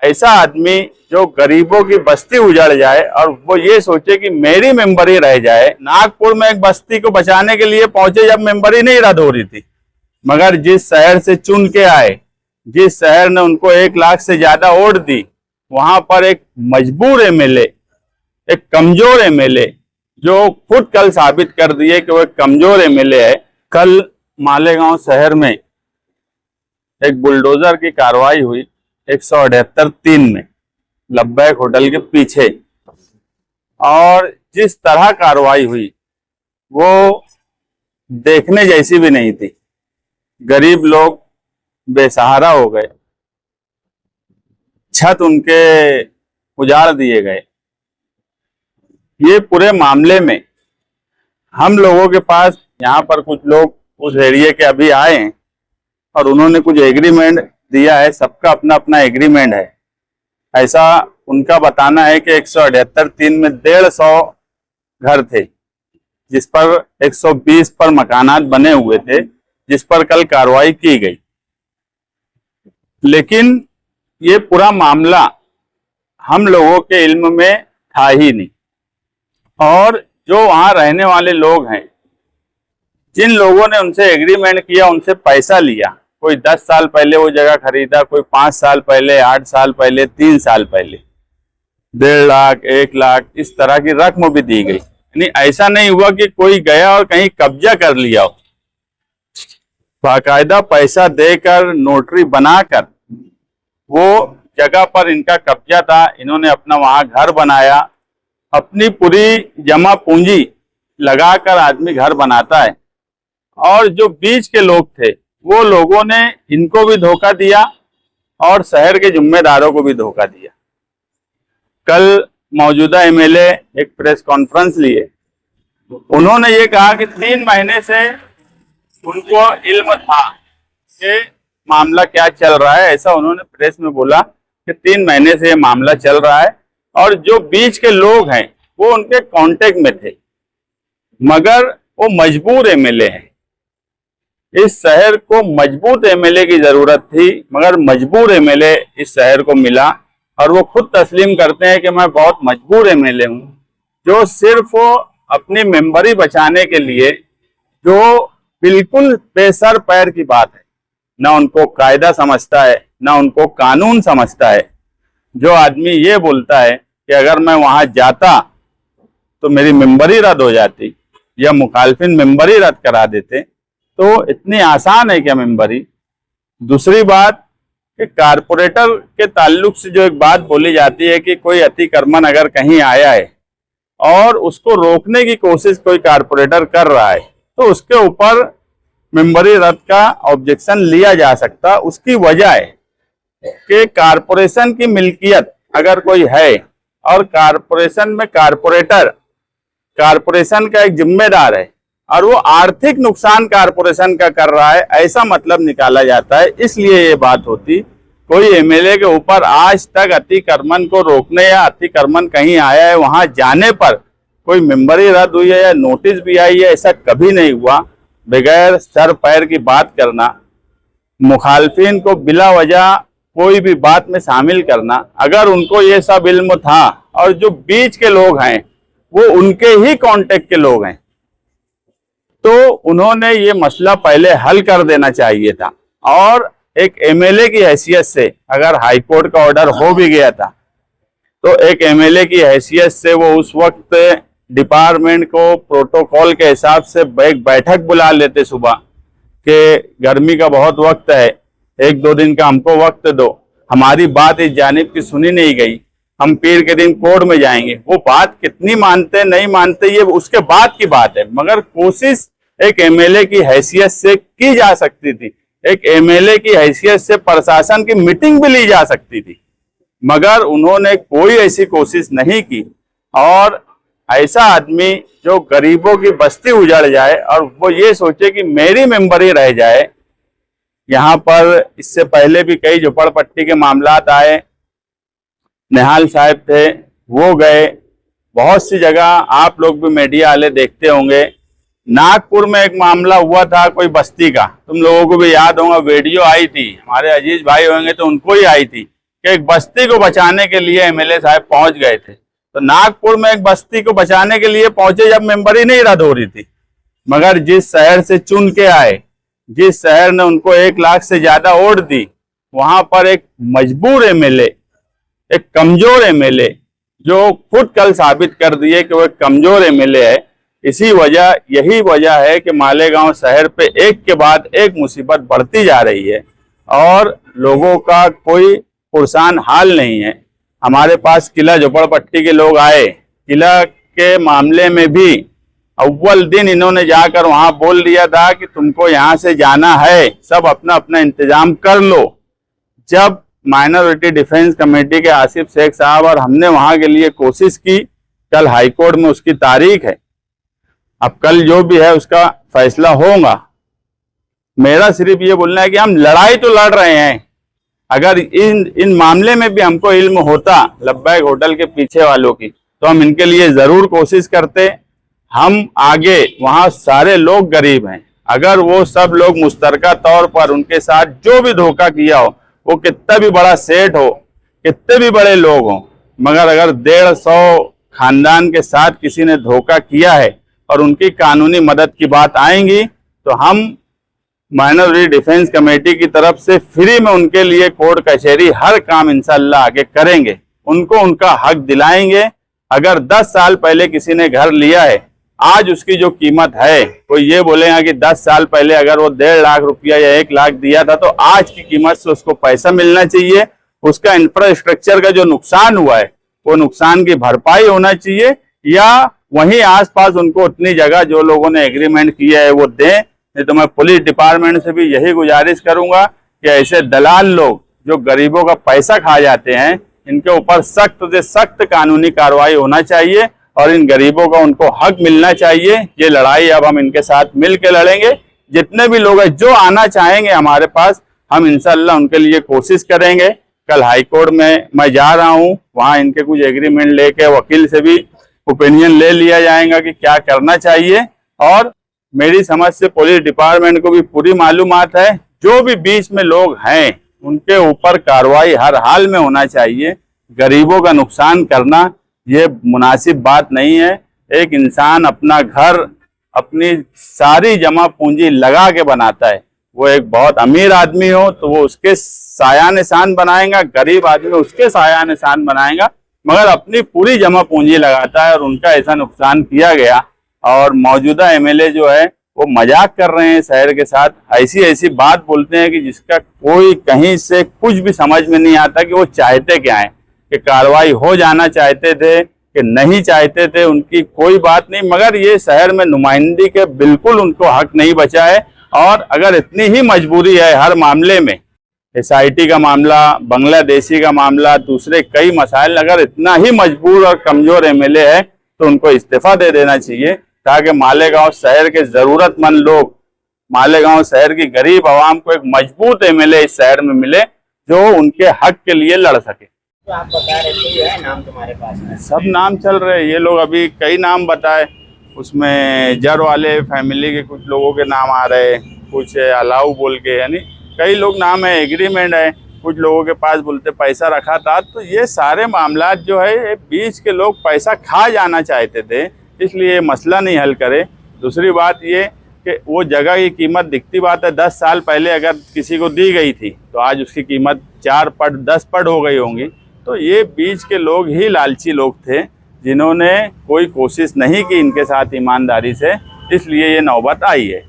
ऐसा आदमी जो गरीबों की बस्ती उजड़ जाए और वो ये सोचे कि मेरी मेंबरी रह जाए। नागपुर में एक बस्ती को बचाने के लिए पहुंचे जब मेंबरी नहीं रद्द हो रही थी, मगर जिस शहर से चुन के आए, जिस शहर ने उनको 1 लाख से ज्यादा वोट दी, वहां पर एक मजबूर एमएलए, एक कमजोर एमएलए जो खुद कल साबित कर दिए कि वो एक कमजोर एमएलए है। कल मालेगांव शहर में एक बुलडोजर की कार्रवाई हुई 178(3) में लब्बैक होटल के पीछे, और जिस तरह कार्रवाई हुई वो देखने जैसी भी नहीं थी। गरीब लोग बेसहारा हो गए, छत उनके उजाड़ दिए गए। ये पूरे मामले में हम लोगों के पास यहाँ पर कुछ लोग उस एरिया के अभी आए हैं और उन्होंने कुछ एग्रीमेंट दिया है, सबका अपना अपना एग्रीमेंट है। ऐसा उनका बताना है कि 178(3) में 150 घर थे, जिस पर 120 पर मकानात बने हुए थे, जिस पर कल कार्रवाई की गई। लेकिन ये पूरा मामला हम लोगों के इल्म में था ही नहीं, और जो वहां रहने वाले लोग हैं, जिन लोगों ने उनसे एग्रीमेंट किया, उनसे पैसा लिया, कोई 10 साल पहले वो जगह खरीदा, कोई 5 साल पहले, 8 साल पहले, 3 साल पहले, 1.5 लाख, 1 लाख, इस तरह की रकम भी दी गई। यानी ऐसा नहीं हुआ कि कोई गया और कहीं कब्जा कर लिया हो। बाकायदा पैसा देकर, नोटरी बनाकर वो जगह पर इनका कब्जा था। इन्होंने अपना वहां घर बनाया, अपनी पूरी जमा पूंजी लगाकर आदमी घर बनाता है। और जो बीच के लोग थे, वो लोगों ने इनको भी धोखा दिया और शहर के जिम्मेदारों को भी धोखा दिया। कल मौजूदा एमएलए एक प्रेस कॉन्फ्रेंस लिए, उन्होंने ये कहा कि 3 महीने से उनको इल्म था कि मामला क्या चल रहा है। ऐसा उन्होंने प्रेस में बोला कि 3 महीने से ये मामला चल रहा है, और जो बीच के लोग हैं वो उनके कांटेक्ट में थे, मगर वो मजबूर एमएलए हैं। इस शहर को मजबूत एमएलए की जरूरत थी, मगर मजबूर एमएलए इस शहर को मिला, और वो खुद तस्लीम करते हैं कि मैं बहुत मजबूर एमएलए हूं, जो सिर्फ अपनी मेंबरी बचाने के लिए, जो बिल्कुल बेसर पैर की बात है, ना उनको कायदा समझता है, ना उनको कानून समझता है। जो आदमी ये बोलता है कि अगर मैं वहां जाता तो मेरी मेंबरी रद्द हो जाती या मुखालफिन मेंबरी रद्द करा देते, तो इतनी आसान है क्या मेंबरी? दूसरी बात कि कारपोरेटर के ताल्लुक से जो एक बात बोली जाती है कि कोई अतिक्रमण अगर कहीं आया है और उसको रोकने की कोशिश कोई कारपोरेटर कर रहा है, तो उसके ऊपर मेंबरी रद्द का ऑब्जेक्शन लिया जा सकता। उसकी वजह है कि कारपोरेशन की मिल्कियत अगर कोई है और कारपोरेशन में कारपोरेटर कारपोरेशन का एक जिम्मेदार है और वो आर्थिक नुकसान कारपोरेशन का कर रहा है, ऐसा मतलब निकाला जाता है। इसलिए ये बात होती, कोई एमएलए के ऊपर आज तक अतिक्रमण को रोकने या अतिक्रमण कहीं आया है वहां जाने पर कोई मेंबरी रद्द हुई है या नोटिस भी आई है, ऐसा कभी नहीं हुआ। बगैर सर पैर की बात करना, मुखालफिन को बिला वजह कोई भी बात में शामिल करना, अगर उनको ये सब इल्म था और जो बीच के लोग हैं वो उनके ही कांटेक्ट के लोग हैं, तो उन्होंने ये मसला पहले हल कर देना चाहिए था। और एक एमएलए की हैसियत से अगर हाईकोर्ट का ऑर्डर हो भी गया था, तो एक एमएलए की हैसियत से वो उस वक्त डिपार्टमेंट को प्रोटोकॉल के हिसाब से एक बैठक बुला लेते सुबह कि गर्मी का बहुत वक्त है, 1-2 दिन का हमको वक्त दो, हमारी बात इस जानिब की सुनी नहीं गई, हम पीर के दिन कोर्ट में जाएंगे। वो बात कितनी मानते नहीं मानते ये उसके बाद की बात है, मगर कोशिश एक एमएलए की हैसियत से की जा सकती थी। एक एमएलए की हैसियत से प्रशासन की मीटिंग भी ली जा सकती थी, मगर उन्होंने कोई ऐसी कोशिश नहीं की। और ऐसा आदमी जो गरीबों की बस्ती उजड़ जाए और वो ये सोचे कि मेरी मेंबरी रह जाए। यहाँ पर इससे पहले भी कई झोपड़पट्टी के मामलात आए, निहाल साहब थे वो गए, बहुत सी जगह आप लोग भी मीडिया वाले देखते होंगे। नागपुर में एक मामला हुआ था कोई बस्ती का, तुम लोगों को भी याद होगा, वीडियो आई थी, हमारे अजीज भाई होंगे तो उनको ही आई थी कि एक बस्ती को बचाने के लिए एमएलए साहब पहुंच गए थे। तो नागपुर में एक बस्ती को बचाने के लिए पहुंचे जब मेंबर ही नहीं रद्द हो रही थी, मगर जिस शहर से चुन के आए, जिस शहर ने उनको 1 लाख से ज्यादा वोट दी, वहां पर एक मजबूर एमएलए, एक कमजोर एमएलए, जो खुद कल साबित कर दिए कि वो एक कमजोर एमएलए है। यही वजह है कि मालेगांव शहर पे एक के बाद एक मुसीबत बढ़ती जा रही है और लोगों का कोई पुरसान हाल नहीं है। हमारे पास किला झोपड़पट्टी के लोग आए, किला के मामले में भी अव्वल दिन इन्होंने जाकर वहां बोल दिया था कि तुमको यहां से जाना है, सब अपना अपना इंतजाम कर लो। जब माइनॉरिटी डिफेंस कमेटी के आसिफ शेख साहब और हमने वहां के लिए कोशिश की, कल हाईकोर्ट में उसकी तारीख है, अब कल जो भी है उसका फैसला होगा। मेरा सिर्फ ये बोलना है कि हम लड़ाई तो लड़ रहे हैं, अगर इन मामले में भी हमको इल्म होता लब्बैक होटल के पीछे वालों की, तो हम इनके लिए जरूर कोशिश करते। हम आगे, वहां सारे लोग गरीब हैं, अगर वो सब लोग मुश्तरका तौर पर उनके साथ जो भी धोखा किया हो, वो कितना भी बड़ा सेठ हो, कितने भी बड़े लोग हों, मगर अगर 150 खानदान के साथ किसी ने धोखा किया है और उनकी कानूनी मदद की बात आएंगी, तो हम माइनॉरिटी डिफेंस कमेटी की तरफ से फ्री में उनके लिए कोर्ट कचहरी हर काम इंशाअल्लाह आगे करेंगे, उनको उनका हक दिलाएंगे। अगर 10 साल पहले किसी ने घर लिया है, आज उसकी जो कीमत है, कोई ये बोलेगा कि 10 साल पहले अगर वो 1.5 लाख रुपया या 1 लाख दिया था, तो आज की कीमत से उसको पैसा मिलना चाहिए। उसका इंफ्रास्ट्रक्चर का जो नुकसान हुआ है, वो नुकसान की भरपाई होना चाहिए, या वहीं आसपास उनको उतनी जगह जो लोगों ने एग्रीमेंट किया है वो दें। नहीं तो मैं पुलिस डिपार्टमेंट से भी यही गुजारिश करूंगा कि ऐसे दलाल लोग जो गरीबों का पैसा खा जाते हैं, इनके ऊपर सख्त से सख्त कानूनी कार्रवाई होना चाहिए और इन गरीबों का उनको हक मिलना चाहिए। ये लड़ाई अब हम इनके साथ मिल के लड़ेंगे। जितने भी लोग हैं जो आना चाहेंगे हमारे पास, हम इंशाअल्लाह उनके लिए कोशिश करेंगे। कल हाईकोर्ट में मैं जा रहा हूं, वहां इनके कुछ एग्रीमेंट लेके वकील से भी ओपिनियन ले लिया जाएगा कि क्या करना चाहिए। और मेरी समझ से पुलिस डिपार्टमेंट को भी पूरी मालूमात है, जो भी बीच में लोग हैं उनके ऊपर कार्रवाई हर हाल में होना चाहिए। गरीबों का नुकसान करना ये मुनासिब बात नहीं है। एक इंसान अपना घर, अपनी सारी जमा पूंजी लगा के बनाता है, वो एक बहुत अमीर आदमी हो तो वो उसके साया निशान बनाएगा, गरीब आदमी उसके साया निशान बनाएगा, मगर अपनी पूरी जमा पूंजी लगाता है और उनका ऐसा नुकसान किया गया। और मौजूदा एमएलए जो है वो मजाक कर रहे हैं शहर के साथ, ऐसी ऐसी बात बोलते हैं कि जिसका कोई कहीं से कुछ भी समझ में नहीं आता कि वो चाहते क्या है, कि कार्रवाई हो जाना चाहते थे कि नहीं चाहते थे, उनकी कोई बात नहीं, मगर ये शहर में नुमाइंदगी के बिल्कुल उनको हक नहीं बचा है। और अगर इतनी ही मजबूरी है हर मामले में, एसआईटी का मामला, बांग्लादेशी का मामला, दूसरे कई मसाइल, अगर इतना ही मजबूर और कमजोर एमएलए है तो उनको इस्तीफा दे देना चाहिए, ताकि मालेगांव शहर के जरूरतमंद लोग, मालेगांव शहर की गरीब आवाम को एक मजबूत एमएलए इस शहर में मिले जो उनके हक के लिए लड़ सके। तो आप बता रहे थे, ये है नाम तुम्हारे पास है? सब नाम चल रहे हैं, ये लोग अभी कई नाम बताए, उसमें जर वाले फैमिली के कुछ लोगों के नाम आ रहे हैं, कुछ अलाउ बोल के, यानी कई लोग नाम है, एग्रीमेंट है, कुछ लोगों के पास बोलते पैसा रखा था। तो ये सारे मामला जो है, ये बीच के लोग पैसा खा जाना चाहते थे, इसलिए ये मसला नहीं हल करे। दूसरी बात ये कि वो जगह की कीमत दिखती बात है, 10 साल पहले अगर किसी को दी गई थी तो आज उसकी कीमत 4 पट 10 पट हो गई होंगी। तो ये बीच के लोग ही लालची लोग थे जिन्होंने कोई कोशिश नहीं की इनके साथ ईमानदारी से, इसलिए ये नौबत आई है।